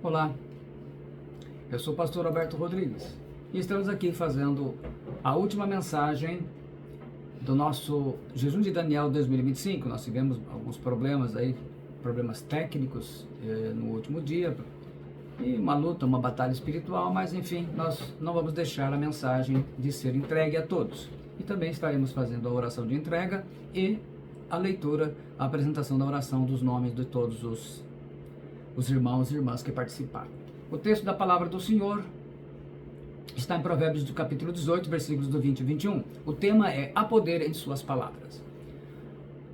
Olá, eu sou o pastor Alberto Rodrigues e estamos aqui fazendo a última mensagem do nosso Jejum de Daniel 2025. Nós tivemos alguns problemas técnicos no último dia e uma luta, uma batalha espiritual, mas enfim, nós não vamos deixar a mensagem de ser entregue a todos. E também estaremos fazendo a oração de entrega e a leitura, a apresentação da oração dos nomes de todos os irmãos e irmãs que participaram. O texto da palavra do Senhor está em Provérbios do capítulo 18, versículos do 20 e 21. O tema é há poder em suas palavras.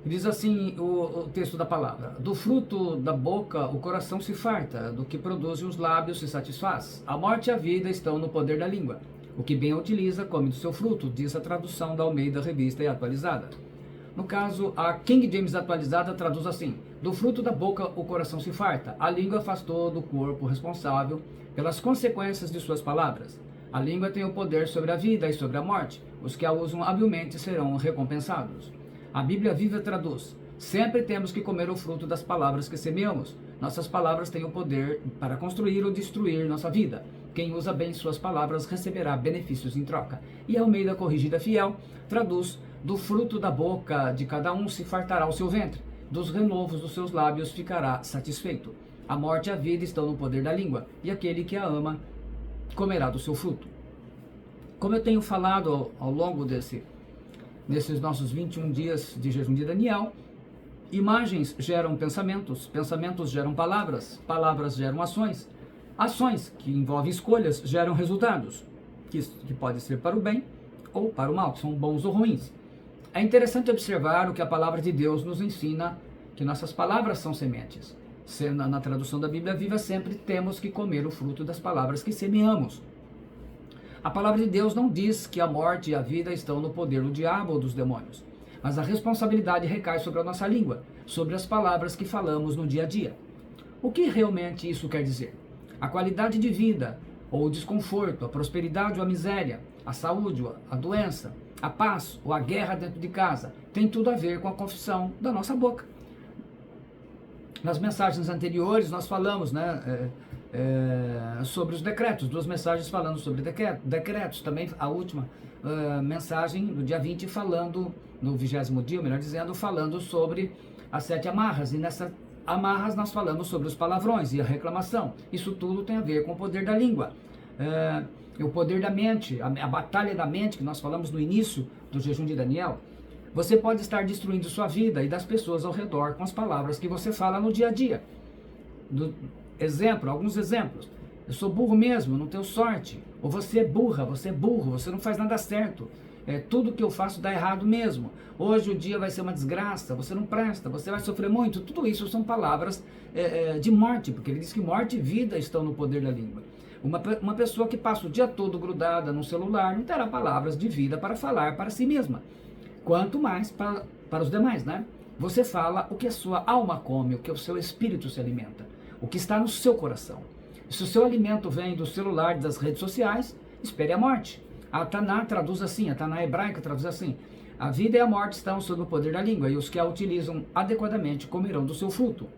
Diz assim o texto da palavra: do fruto da boca o coração se farta, do que produzem os lábios se satisfaz. A morte e a vida estão no poder da língua. O que bem a utiliza come do seu fruto, diz a tradução da Almeida Revista e Atualizada. No caso, a King James Atualizada traduz assim: do fruto da boca o coração se farta, a língua faz todo o corpo responsável pelas consequências de suas palavras. A língua tem o poder sobre a vida e sobre a morte. Os que a usam habilmente serão recompensados. A Bíblia Viva traduz: sempre temos que comer o fruto das palavras que semeamos. Nossas palavras têm o poder para construir ou destruir nossa vida. Quem usa bem suas palavras receberá benefícios em troca. E a Almeida Corrigida Fiel traduz: do fruto da boca de cada um se fartará o seu ventre, dos renovos dos seus lábios ficará satisfeito. A morte e a vida estão no poder da língua, e aquele que a ama comerá do seu fruto. Como eu tenho falado ao longo nesses nossos 21 dias de jejum de Daniel, imagens geram pensamentos, pensamentos geram palavras, palavras geram ações, ações que envolvem escolhas geram resultados, que pode ser para o bem ou para o mal, que são bons ou ruins. É interessante observar o que a palavra de Deus nos ensina, que nossas palavras são sementes. Na tradução da Bíblia Viva, sempre temos que comer o fruto das palavras que semeamos. A palavra de Deus não diz que a morte e a vida estão no poder do diabo ou dos demônios, mas a responsabilidade recai sobre a nossa língua, sobre as palavras que falamos no dia a dia. O que realmente isso quer dizer? A qualidade de vida ou o desconforto, a prosperidade ou a miséria, a saúde ou a doença, a paz ou a guerra dentro de casa, tem tudo a ver com a confissão da nossa boca. Nas mensagens anteriores nós falamos sobre os decretos, 2 mensagens falando sobre decretos, também a última mensagem do dia 20 falando, no 20º dia, melhor dizendo, falando sobre as 7 amarras, e nessas amarras nós falamos sobre os palavrões e a reclamação. Isso tudo tem a ver com o poder da língua. O poder da mente, a batalha da mente que nós falamos no início do jejum de Daniel. Você pode estar destruindo sua vida e das pessoas ao redor com as palavras que você fala no dia a dia. Alguns exemplos. Eu sou burro mesmo, não tenho sorte. Ou você é burra, você é burro, você não faz nada certo. Tudo que eu faço dá errado mesmo. Hoje o dia vai ser uma desgraça, você não presta, você vai sofrer muito. Tudo isso são palavras de morte, porque ele diz que morte e vida estão no poder da língua. Uma pessoa que passa o dia todo grudada no celular não terá palavras de vida para falar para si mesma. Quanto mais para os demais, né? Você fala o que a sua alma come, o que o seu espírito se alimenta, o que está no seu coração. Se o seu alimento vem do celular, das redes sociais, espere a morte. A Taná traduz assim, a Taná hebraica traduz assim: a vida e a morte estão sob o poder da língua, e os que a utilizam adequadamente comerão do seu fruto.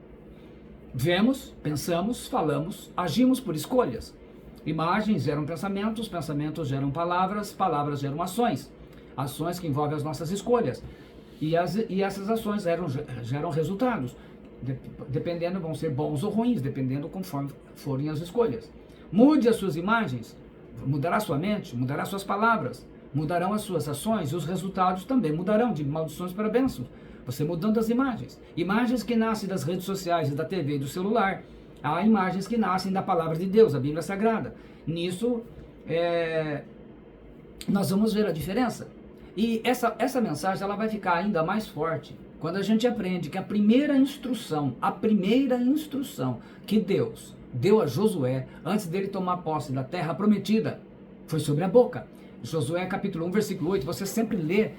Vemos, pensamos, falamos, agimos por escolhas. Imagens geram pensamentos, pensamentos geram palavras, palavras geram ações. Ações que envolvem as nossas escolhas. E essas ações geram resultados. Dependendo, vão ser bons ou ruins, dependendo conforme forem as escolhas. Mude as suas imagens, mudará sua mente, mudará suas palavras, mudarão as suas ações, e os resultados também mudarão, de maldições para bênçãos. Você mudando as imagens. Imagens que nascem das redes sociais, da TV e do celular. Há imagens que nascem da palavra de Deus, a Bíblia Sagrada. Nisso, nós vamos ver a diferença. E essa mensagem ela vai ficar ainda mais forte quando a gente aprende que a primeira instrução que Deus deu a Josué, antes dele tomar posse da terra prometida, foi sobre a boca. Josué capítulo 1, versículo 8, você sempre lê,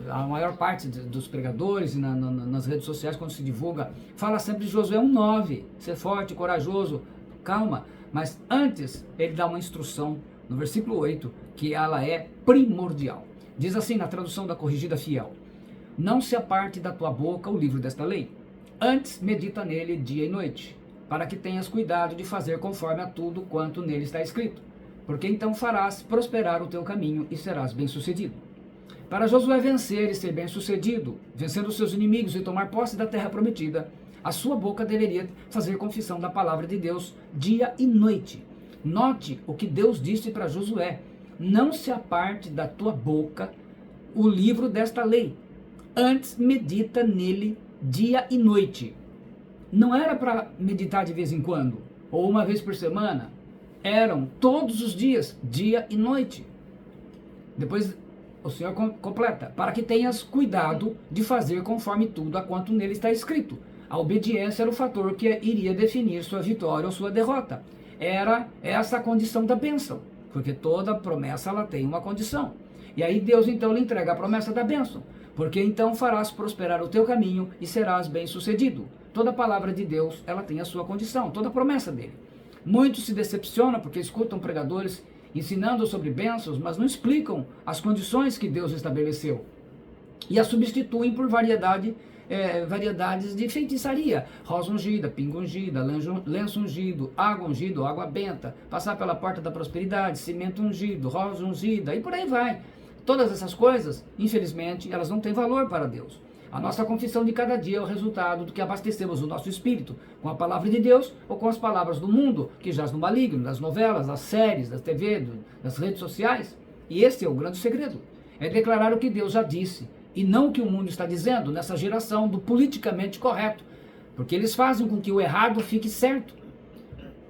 a maior parte dos pregadores e nas redes sociais, quando se divulga, fala sempre de Josué 1:9, ser forte, corajoso, calma. Mas antes, ele dá uma instrução no versículo 8, que ela é primordial. Diz assim na tradução da Corrigida Fiel: não se aparte da tua boca o livro desta lei, antes medita nele dia e noite, para que tenhas cuidado de fazer conforme a tudo quanto nele está escrito, porque então farás prosperar o teu caminho e serás bem-sucedido. Para Josué vencer e ser bem-sucedido, vencendo os seus inimigos e tomar posse da terra prometida, a sua boca deveria fazer confissão da palavra de Deus dia e noite. Note o que Deus disse para Josué: não se aparte da tua boca o livro desta lei, antes medita nele dia e noite. Não era para meditar de vez em quando, ou uma vez por semana, eram todos os dias, dia e noite. Depois o Senhor completa: para que tenhas cuidado de fazer conforme tudo a quanto nele está escrito. A obediência era o fator que iria definir sua vitória ou sua derrota. Era essa a condição da bênção, porque toda promessa ela tem uma condição. E aí Deus então lhe entrega a promessa da bênção, porque então farás prosperar o teu caminho e serás bem-sucedido. Toda palavra de Deus, ela tem a sua condição, toda promessa dele. Muitos se decepcionam porque escutam pregadores ensinando sobre bênçãos, mas não explicam as condições que Deus estabeleceu e as substituem por variedades de feitiçaria: rosa ungida, pinga ungida, lenço ungido, água benta, passar pela porta da prosperidade, cimento ungido, rosa ungida, e por aí vai. Todas essas coisas, infelizmente, elas não têm valor para Deus. A nossa confissão de cada dia é o resultado do que abastecemos o nosso espírito com a palavra de Deus ou com as palavras do mundo, que jaz no maligno, das novelas, das séries, das TV, das redes sociais. E esse é o grande segredo: é declarar o que Deus já disse e não o que o mundo está dizendo nessa geração do politicamente correto, porque eles fazem com que o errado fique certo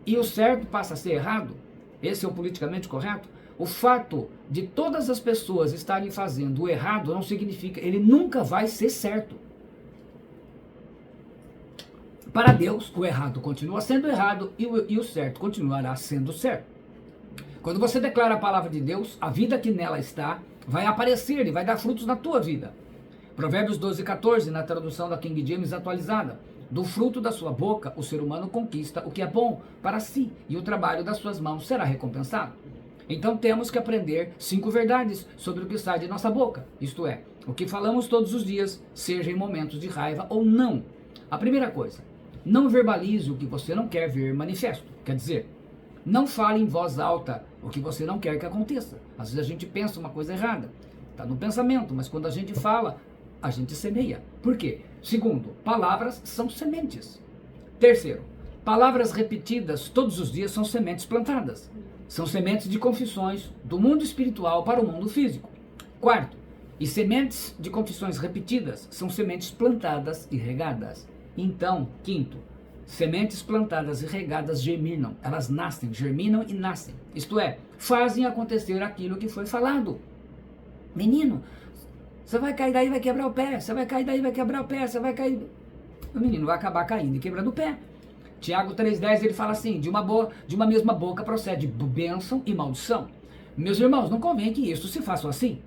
e o certo passa a ser errado. Esse é o politicamente correto. O fato de todas as pessoas estarem fazendo o errado não significa, ele nunca vai ser certo. Para Deus, o errado continua sendo errado e o certo continuará sendo certo. Quando você declara a palavra de Deus, a vida que nela está vai aparecer e vai dar frutos na tua vida. Provérbios 12:14, na tradução da King James atualizada: do fruto da sua boca o ser humano conquista o que é bom para si, e o trabalho das suas mãos será recompensado. Então temos que aprender 5 verdades sobre o que sai de nossa boca, isto é, o que falamos todos os dias, seja em momentos de raiva ou não. A primeira coisa: não verbalize o que você não quer ver manifesto. Quer dizer, não fale em voz alta o que você não quer que aconteça. Às vezes a gente pensa uma coisa errada, está no pensamento, mas quando a gente fala, a gente semeia. Por quê? Segundo, palavras são sementes. Terceiro, palavras repetidas todos os dias são sementes plantadas. São sementes de confissões do mundo espiritual para o mundo físico. Quarto, e sementes de confissões repetidas são sementes plantadas e regadas. Então, quinto, sementes plantadas e regadas germinam. Elas nascem, germinam e nascem. Isto é, fazem acontecer aquilo que foi falado. Menino, você vai cair daí e vai quebrar o pé. Você vai cair daí e vai quebrar o pé. Você vai cair... O menino vai acabar caindo e quebrando o pé. Tiago 3,10, ele fala assim: de uma mesma boca procede bênção e maldição. Meus irmãos, não convém que isso se faça assim.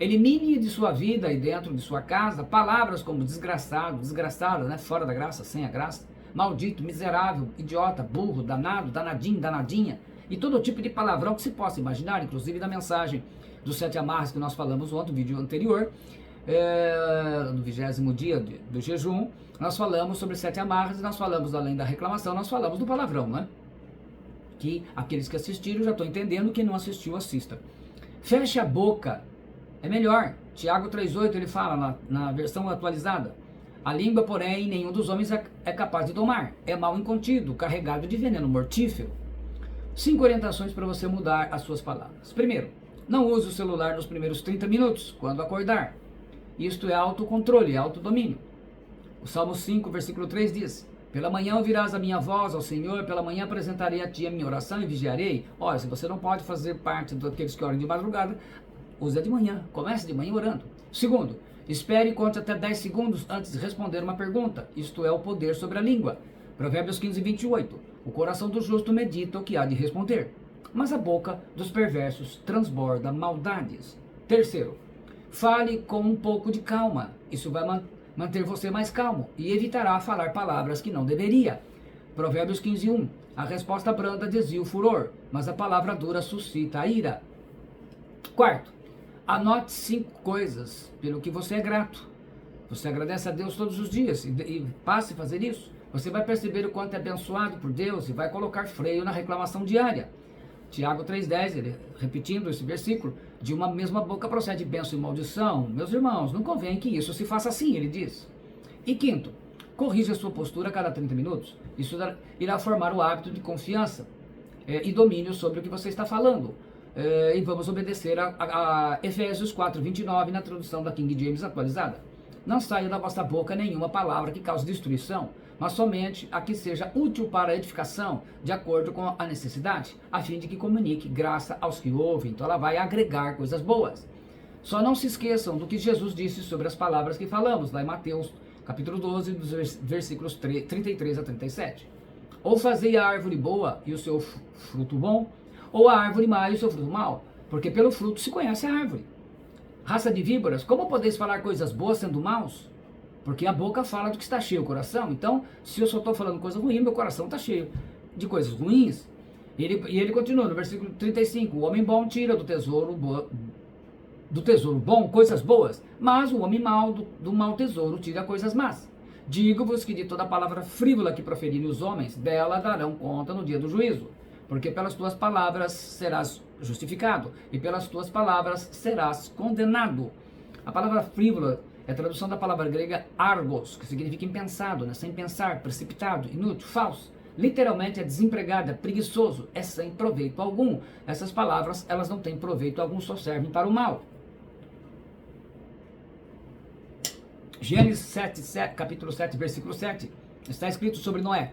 Elimine de sua vida e dentro de sua casa palavras como desgraçado, desgraçada, né? Fora da graça, sem a graça, maldito, miserável, idiota, burro, danado, danadinho, danadinha, e todo tipo de palavrão que se possa imaginar, inclusive da mensagem dos 7 amarras que nós falamos ontem, no vídeo anterior, no 20º dia do jejum. Nós falamos sobre 7 amarras, nós falamos, além da reclamação, nós falamos do palavrão, né? Que aqueles que assistiram já estão entendendo, quem não assistiu, assista. Feche a boca, é melhor. Tiago 3,8, ele fala na versão atualizada: a língua, porém, nenhum dos homens é capaz de domar. É mal incontido, carregado de veneno mortífero. 5 orientações para você mudar as suas palavras. Primeiro, não use o celular nos primeiros 30 minutos, quando acordar. Isto é autocontrole, autodomínio. O Salmo 5, versículo 3 diz: pela manhã ouvirás a minha voz ao Senhor, pela manhã apresentarei a ti a minha oração e vigiarei. Olha, se você não pode fazer parte daqueles que oram de madrugada, use de manhã, comece de manhã orando. Segundo, espere e conte até 10 segundos antes de responder uma pergunta. Isto é o poder sobre a língua. Provérbios 15, 28. O coração do justo medita o que há de responder, mas a boca dos perversos transborda maldades. Terceiro, fale com um pouco de calma. Isso vai manter você mais calmo e evitará falar palavras que não deveria. Provérbios 15, 1. A resposta branda desvia o furor, mas a palavra dura suscita a ira. Quarto, anote 5 coisas pelo que você é grato. Você agradece a Deus todos os dias e passe a fazer isso. você vai perceber o quanto é abençoado por Deus e vai colocar freio na reclamação diária. Tiago 3,10, ele repetindo esse versículo, de uma mesma boca procede bênção e maldição. Meus irmãos, não convém que isso se faça assim, ele diz. E quinto, corrija a sua postura a cada 30 minutos. Isso irá formar o hábito de confiança e domínio sobre o que você está falando. E vamos obedecer a Efésios 4:29 na tradução da King James atualizada. Não saia da vossa boca nenhuma palavra que cause destruição, mas somente a que seja útil para a edificação, de acordo com a necessidade, a fim de que comunique graça aos que ouvem. Então ela vai agregar coisas boas. Só não se esqueçam do que Jesus disse sobre as palavras que falamos, lá em Mateus, capítulo 12, dos versículos 33 a 37. Ou fazei a árvore boa e o seu fruto bom, ou a árvore má e o seu fruto mau, porque pelo fruto se conhece a árvore. Raça de víboras, como podeis falar coisas boas sendo maus? Porque a boca fala do que está cheio o coração. Então, se eu só estou falando coisa ruim, meu coração está cheio de coisas ruins. E ele continua no versículo 35. O homem bom tira do tesouro bom coisas boas, mas o homem mau do mau tesouro tira coisas más. Digo-vos que de toda palavra frívola que proferirem os homens, dela darão conta no dia do juízo. Porque pelas tuas palavras serás justificado, e pelas tuas palavras serás condenado. A palavra frívola é a tradução da palavra grega argos, que significa impensado, sem pensar, precipitado, inútil, falso. Literalmente é desempregado, é preguiçoso, é sem proveito algum. Essas palavras, elas não têm proveito algum, só servem para o mal. Gênesis 7, capítulo 7, versículo 7, está escrito sobre Noé.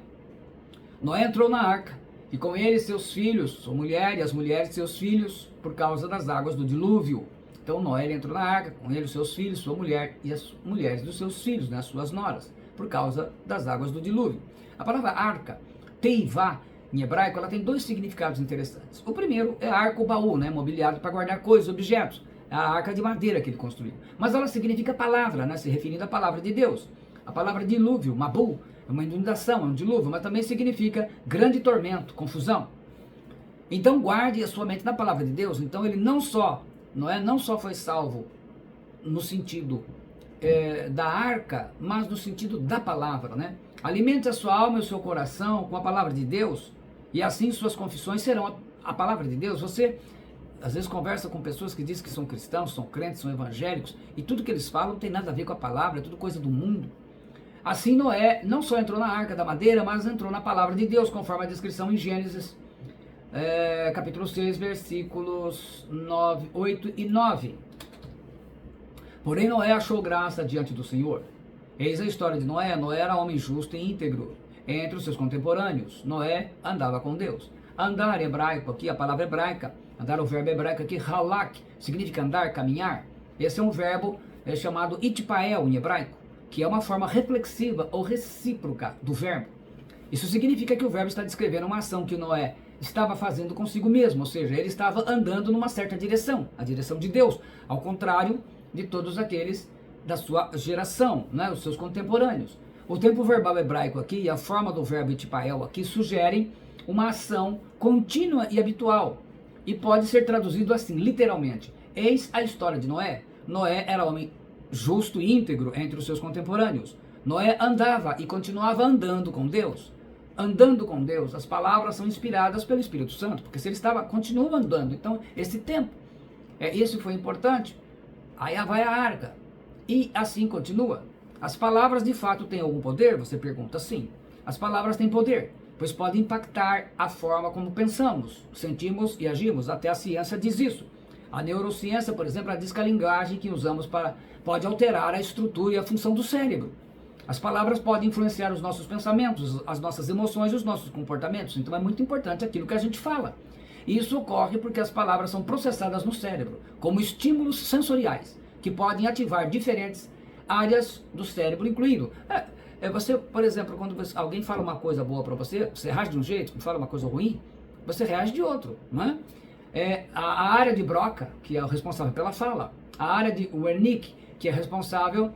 Noé entrou na arca, e com ele seus filhos, sua mulher e as mulheres de seus filhos, por causa das águas do dilúvio. Então Noé entrou na arca, com ele seus filhos, sua mulher e as mulheres dos seus filhos, as suas noras, por causa das águas do dilúvio. A palavra arca, teivá, em hebraico, ela tem dois significados interessantes. O primeiro é arca ou baú, mobiliado para guardar coisas, objetos. É a arca de madeira que ele construiu. Mas ela significa palavra, se referindo à palavra de Deus. A palavra dilúvio, mabu, é uma inundação, é um dilúvio, mas também significa grande tormento, confusão. Então guarde a sua mente na palavra de Deus. Então ele não só foi salvo no sentido da arca, mas no sentido da palavra, Alimente a sua alma e o seu coração com a palavra de Deus, e assim suas confissões serão a palavra de Deus. Você às vezes conversa com pessoas que dizem que são cristãos, são crentes, são evangélicos, e tudo que eles falam não tem nada a ver com a palavra, é tudo coisa do mundo. Assim Noé não só entrou na arca da madeira, mas entrou na palavra de Deus, conforme a descrição em Gênesis, capítulo 6, versículos 8 e 9. Porém Noé achou graça diante do Senhor. Eis a história de Noé. Noé era homem justo e íntegro entre os seus contemporâneos. Noé andava com Deus. Andar em hebraico aqui, a palavra hebraica, andar, o verbo hebraico aqui, halak, significa andar, caminhar. Esse é um verbo chamado itpael em hebraico, que é uma forma reflexiva ou recíproca do verbo. Isso significa que o verbo está descrevendo uma ação que Noé estava fazendo consigo mesmo, ou seja, ele estava andando numa certa direção, a direção de Deus, ao contrário de todos aqueles da sua geração, os seus contemporâneos. O tempo verbal hebraico aqui e a forma do verbo itpael aqui sugerem uma ação contínua e habitual, e pode ser traduzido assim, literalmente. Eis a história de Noé. Noé era homem justo e íntegro entre os seus contemporâneos. Noé andava e continuava andando com Deus. Andando com Deus, as palavras são inspiradas pelo Espírito Santo, porque se ele continua andando, então esse tempo, isso foi importante. Aí vai a arca, e assim continua. As palavras de fato têm algum poder? Você pergunta. Sim, as palavras têm poder, pois podem impactar a forma como pensamos, sentimos e agimos. Até a ciência diz isso. A neurociência, por exemplo, ela diz que a linguagem que usamos pode alterar a estrutura e a função do cérebro. As palavras podem influenciar os nossos pensamentos, as nossas emoções e os nossos comportamentos. Então é muito importante aquilo que a gente fala. E isso ocorre porque as palavras são processadas no cérebro como estímulos sensoriais, que podem ativar diferentes áreas do cérebro, incluindo... Você, por exemplo, quando alguém fala uma coisa boa para você, você reage de um jeito, quando fala uma coisa ruim, você reage de outro, a área de Broca, que é o responsável pela fala, a área de Wernicke, que é responsável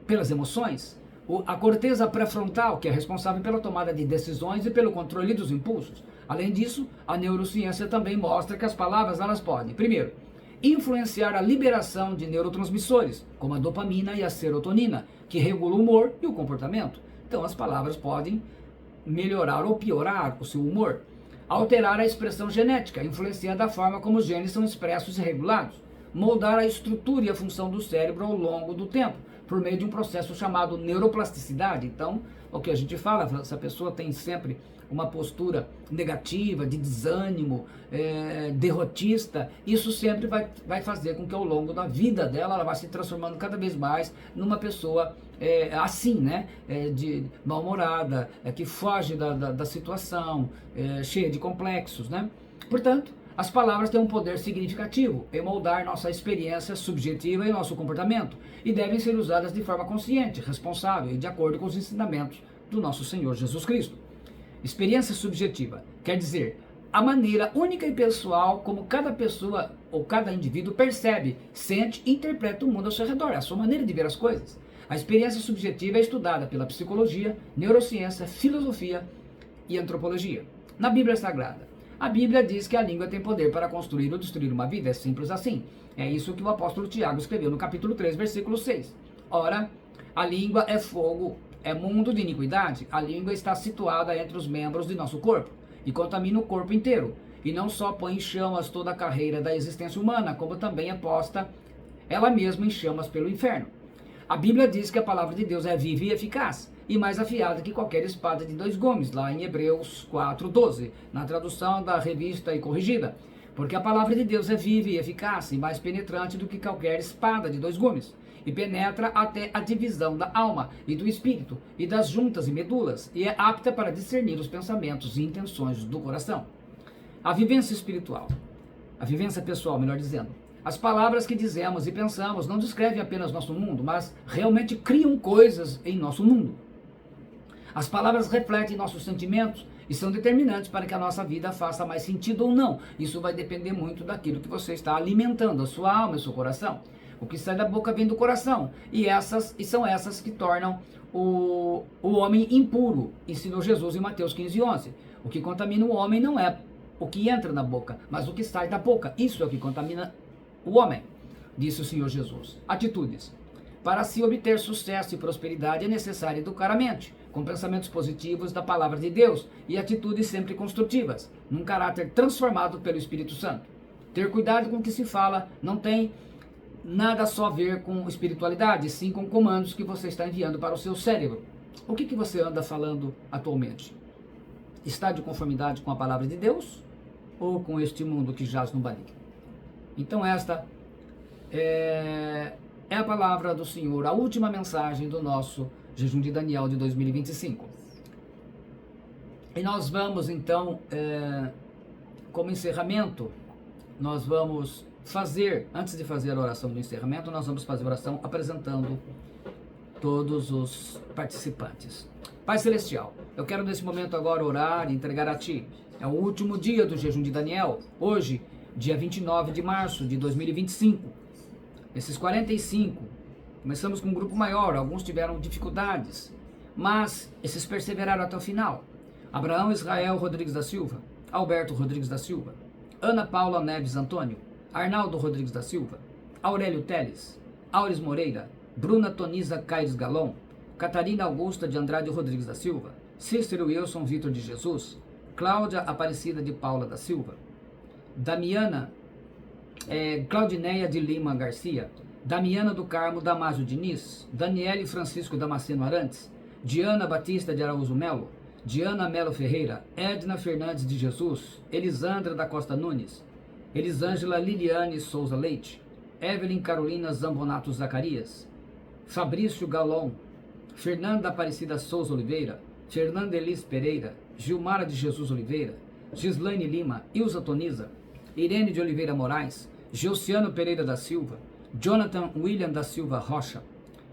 pelas emoções, a corteza pré-frontal, que é responsável pela tomada de decisões e pelo controle dos impulsos. Além disso, a neurociência também mostra que as palavras elas podem, primeiro, influenciar a liberação de neurotransmissores, como a dopamina e a serotonina, que regulam o humor e o comportamento. Então as palavras podem melhorar ou piorar o seu humor, alterar a expressão genética, influenciando a forma como os genes são expressos e regulados, moldar a estrutura e a função do cérebro ao longo do tempo, por meio de um processo chamado neuroplasticidade. Então, o que a gente fala, essa pessoa tem sempre uma postura negativa, de desânimo, derrotista, isso sempre vai fazer com que ao longo da vida dela, ela vá se transformando cada vez mais numa pessoa assim, né? De mal-humorada, que foge da situação, cheia de complexos, né? Portanto, as palavras têm um poder significativo em moldar nossa experiência subjetiva e nosso comportamento, e devem ser usadas de forma consciente, responsável e de acordo com os ensinamentos do nosso Senhor Jesus Cristo. Experiência subjetiva quer dizer a maneira única e pessoal como cada pessoa ou cada indivíduo percebe, sente e interpreta o mundo ao seu redor, a sua maneira de ver as coisas. A experiência subjetiva é estudada pela psicologia, neurociência, filosofia e antropologia. Na Bíblia Sagrada, a Bíblia diz que a língua tem poder para construir ou destruir uma vida, é simples assim. É isso que o apóstolo Tiago escreveu no capítulo 3, versículo 6. Ora, a língua é fogo, é mundo de iniquidade. A língua está situada entre os membros de nosso corpo e contamina o corpo inteiro. E não só põe em chamas toda a carreira da existência humana, como também é posta ela mesma em chamas pelo inferno. A Bíblia diz que a palavra de Deus é viva e eficaz, e mais afiada que qualquer espada de 2 gumes, lá em Hebreus 4:12, na tradução da Revista e Corrigida. Porque a palavra de Deus é viva e eficaz, e mais penetrante do que qualquer espada de 2 gumes, e penetra até a divisão da alma e do espírito, e das juntas e medulas, e é apta para discernir os pensamentos e intenções do coração. A vivência espiritual, a vivência pessoal, melhor dizendo. As palavras que dizemos e pensamos não descrevem apenas nosso mundo, mas realmente criam coisas em nosso mundo. As palavras refletem nossos sentimentos e são determinantes para que a nossa vida faça mais sentido ou não. Isso vai depender muito daquilo que você está alimentando, a sua alma e o seu coração. O que sai da boca vem do coração, e são essas que tornam o homem impuro, ensinou Jesus em Mateus 15:11. O que contamina o homem não é o que entra na boca, mas o que sai da boca. Isso é o que contamina o homem, disse o Senhor Jesus. Atitudes. Para se obter sucesso e prosperidade é necessário educar a mente, com pensamentos positivos da palavra de Deus e atitudes sempre construtivas, num caráter transformado pelo Espírito Santo. Ter cuidado com o que se fala não tem nada só a ver com espiritualidade, sim com comandos que você está enviando para o seu cérebro. O que você anda falando atualmente? Está de conformidade com a palavra de Deus ou com este mundo que jaz no maligno? Então esta é a palavra do Senhor, a última mensagem do nosso jejum de Daniel de 2025. E nós vamos então, como encerramento, nós vamos fazer, antes de fazer a oração do encerramento, nós vamos fazer a oração apresentando todos os participantes. Pai Celestial, eu quero nesse momento agora orar e entregar a Ti. É o último dia do jejum de Daniel, hoje, dia 29 de março de 2025. Esses 45, começamos com um grupo maior, alguns tiveram dificuldades, mas esses perseveraram até o final. Abraão Israel Rodrigues da Silva, Alberto Rodrigues da Silva, Ana Paula Neves Antônio, Arnaldo Rodrigues da Silva, Aurélio Teles, Aures Moreira, Bruna Toniza Caires Galon, Catarina Augusta de Andrade Rodrigues da Silva, Cícero Wilson Vitor de Jesus, Cláudia Aparecida de Paula da Silva, Damiana Claudineia de Lima Garcia, Damiana do Carmo Damásio Diniz, Daniele Francisco Damasceno Arantes, Diana Batista de Araújo Melo, Diana Melo Ferreira, Edna Fernandes de Jesus, Elisandra da Costa Nunes, Elisângela Liliane Souza Leite, Evelyn Carolina Zambonato Zacarias, Fabrício Galon, Fernanda Aparecida Souza Oliveira, Fernanda Elis Pereira, Gilmara de Jesus Oliveira, Gislaine Lima, Ilza Toniza, Irene de Oliveira Moraes, Geuciano Pereira da Silva, Jonathan William da Silva Rocha,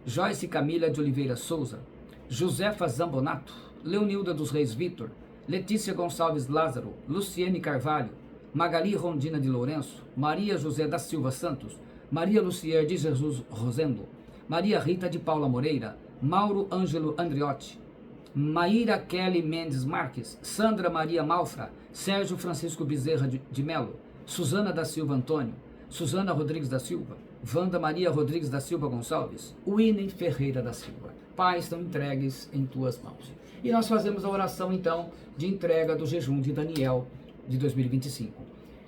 Joyce Camila de Oliveira Souza, Josefa Zambonato, Leonilda dos Reis Vitor, Letícia Gonçalves Lázaro, Luciene Carvalho, Magali Rondina de Lourenço, Maria José da Silva Santos, Maria Lucier de Jesus Rosendo, Maria Rita de Paula Moreira, Mauro Ângelo Andriotti, Maíra Kelly Mendes Marques, Sandra Maria Malfra, Sérgio Francisco Bezerra de Melo, Suzana da Silva Antônio, Suzana Rodrigues da Silva, Wanda Maria Rodrigues da Silva Gonçalves, Winnie Ferreira da Silva. Pai, estão entregues em tuas mãos. E nós fazemos a oração, então, de entrega do jejum de Daniel de 2025.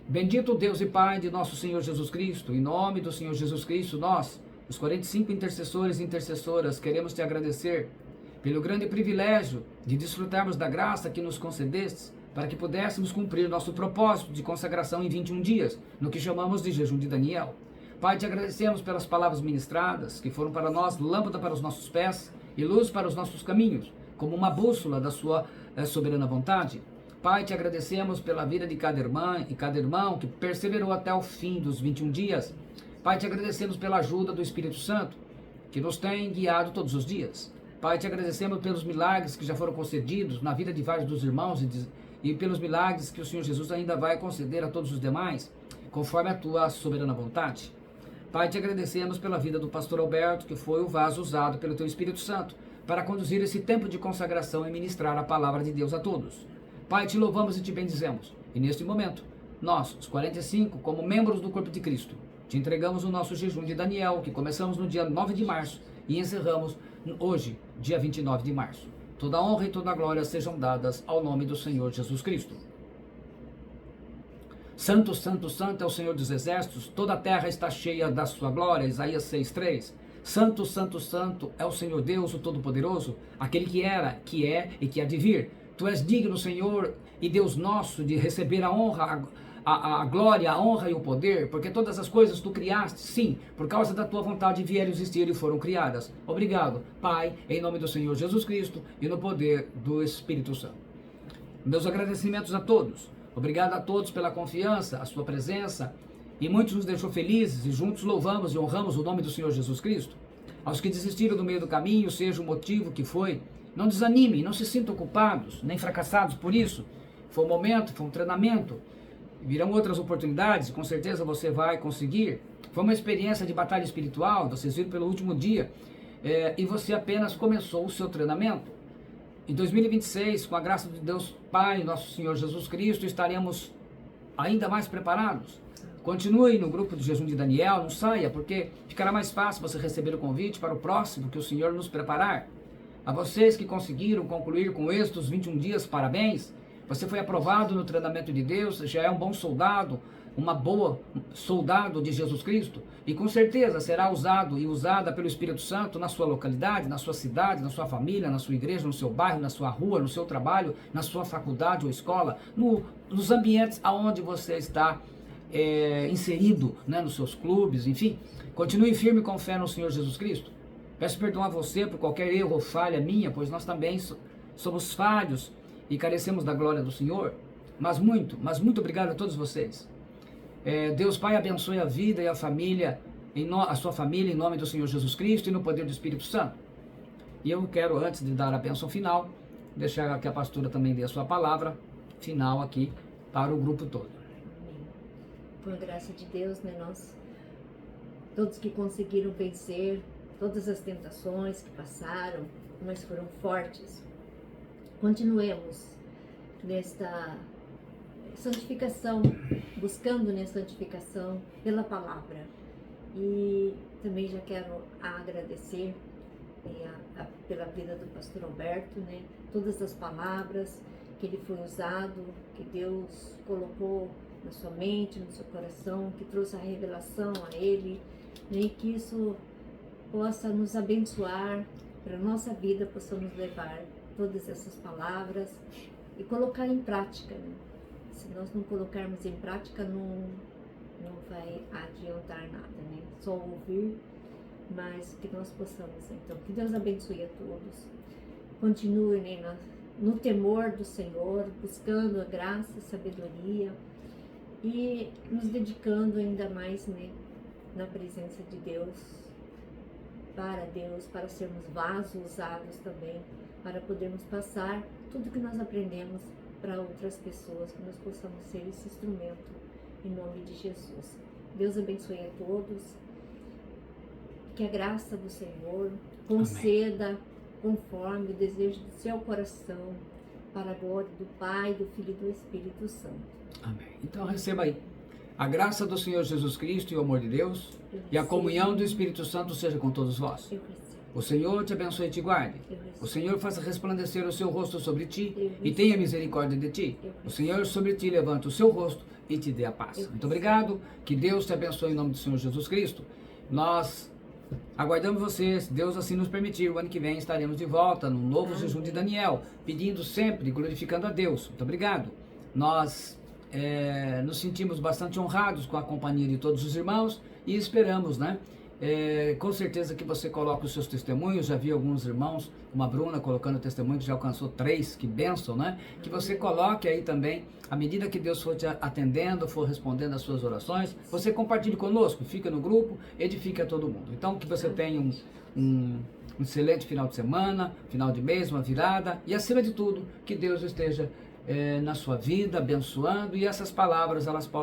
Bendito Deus e Pai de nosso Senhor Jesus Cristo, em nome do Senhor Jesus Cristo, nós, os 45 intercessores e intercessoras, queremos te agradecer pelo grande privilégio de desfrutarmos da graça que nos concedestes, para que pudéssemos cumprir nosso propósito de consagração em 21 dias, no que chamamos de jejum de Daniel. Pai, te agradecemos pelas palavras ministradas, que foram para nós lâmpada para os nossos pés e luz para os nossos caminhos, como uma bússola da sua soberana vontade. Pai, te agradecemos pela vida de cada irmã e cada irmão que perseverou até o fim dos 21 dias. Pai, te agradecemos pela ajuda do Espírito Santo, que nos tem guiado todos os dias. Pai, te agradecemos pelos milagres que já foram concedidos na vida de vários dos irmãos e pelos milagres que o Senhor Jesus ainda vai conceder a todos os demais, conforme a tua soberana vontade. Pai, te agradecemos pela vida do pastor Alberto, que foi o vaso usado pelo teu Espírito Santo para conduzir esse tempo de consagração e ministrar a palavra de Deus a todos. Pai, te louvamos e te bendizemos. E neste momento, nós, os 45, como membros do corpo de Cristo, te entregamos o nosso jejum de Daniel, que começamos no dia 9 de março e encerramos hoje, dia 29 de março. Toda a honra e toda a glória sejam dadas ao nome do Senhor Jesus Cristo. Santo, santo, santo é o Senhor dos exércitos, toda a terra está cheia da sua glória. Isaías 6:3. Santo, santo, santo é o Senhor Deus, o Todo-Poderoso, aquele que era, que é e que há de vir. Tu és digno, Senhor e Deus nosso, de receber a honra, a glória, a honra e o poder, porque todas as coisas tu criaste, sim, por causa da tua vontade vieram existir e foram criadas. Obrigado, Pai, em nome do Senhor Jesus Cristo e no poder do Espírito Santo. Meus agradecimentos a todos. Obrigado a todos pela confiança, a sua presença, e muitos nos deixou felizes, e juntos louvamos e honramos o nome do Senhor Jesus Cristo. Aos que desistiram no meio do caminho, seja o motivo que foi, não desanimem, não se sintam culpados, nem fracassados por isso. Foi um momento, foi um treinamento, virão outras oportunidades, com certeza você vai conseguir. Foi uma experiência de batalha espiritual, vocês viram pelo último dia, e você apenas começou o seu treinamento. Em 2026, com a graça de Deus Pai, nosso Senhor Jesus Cristo, estaremos ainda mais preparados. Continue no grupo do jejum de Daniel, não saia, porque ficará mais fácil você receber o convite para o próximo que o Senhor nos preparar. A vocês que conseguiram concluir com êxito os 21 dias, parabéns. Você foi aprovado no treinamento de Deus, já é um bom soldado, uma boa soldado de Jesus Cristo, e com certeza será usado e usada pelo Espírito Santo na sua localidade, na sua cidade, na sua família, na sua igreja, no seu bairro, na sua rua, no seu trabalho, na sua faculdade ou escola, nos ambientes aonde você está inserido, né, nos seus clubes, enfim. Continue firme com fé no Senhor Jesus Cristo. Peço perdão a você por qualquer erro ou falha minha, pois nós também somos falhos e carecemos da glória do Senhor. Mas muito obrigado a todos vocês. Deus Pai abençoe a vida e a família, a sua família, em nome do Senhor Jesus Cristo e no poder do Espírito Santo. E eu quero, antes de dar a bênção final, deixar que a pastora também dê a sua palavra final aqui para o grupo todo. Amém. Por graça de Deus, né, nós, todos que conseguiram vencer todas as tentações que passaram, mas foram fortes, continuemos nesta santificação, buscando nessa santificação pela palavra. E também já quero agradecer pela vida do pastor Alberto, né? Todas as palavras que ele foi usado, que Deus colocou na sua mente, no seu coração, que trouxe a revelação a ele, né? E que isso possa nos abençoar, para a nossa vida possamos levar todas essas palavras e colocar em prática, né? Se nós não colocarmos em prática, não vai adiantar nada, né? Só ouvir, mas que nós possamos, então, que Deus abençoe a todos. Continue, né, no temor do Senhor, buscando a graça, a sabedoria e nos dedicando ainda mais, né, na presença de Deus, para sermos vasos usados também, para podermos passar tudo que nós aprendemos para outras pessoas, que nós possamos ser esse instrumento, em nome de Jesus. Deus abençoe a todos, que a graça do Senhor conceda, amém, conforme o desejo do seu coração, para a glória do Pai, do Filho e do Espírito Santo. Amém. Então receba aí. A graça do Senhor Jesus Cristo e o amor de Deus e a comunhão do Espírito Santo seja com todos vós. Eu recebo. O Senhor te abençoe e te guarde. O Senhor faça resplandecer o seu rosto sobre ti e tenha misericórdia de ti. O Senhor sobre ti levanta o seu rosto e te dê a paz. Muito obrigado. Que Deus te abençoe em nome do Senhor Jesus Cristo. Nós aguardamos vocês, Deus assim nos permitir. O ano que vem estaremos de volta num novo jejum de Daniel, pedindo sempre, glorificando a Deus. Muito obrigado. Nós nos sentimos bastante honrados com a companhia de todos os irmãos e esperamos, né? Com certeza que você coloca os seus testemunhos. Já vi alguns irmãos, como a Bruna colocando testemunho que já alcançou 3, que bênção, né? Que você coloque aí também, à medida que Deus for te atendendo, for respondendo às suas orações, você compartilhe conosco, fica no grupo, edifica todo mundo. Então que você tenha um excelente final de semana, final de mês, uma virada, e acima de tudo, que Deus esteja na sua vida, abençoando, e essas palavras elas possam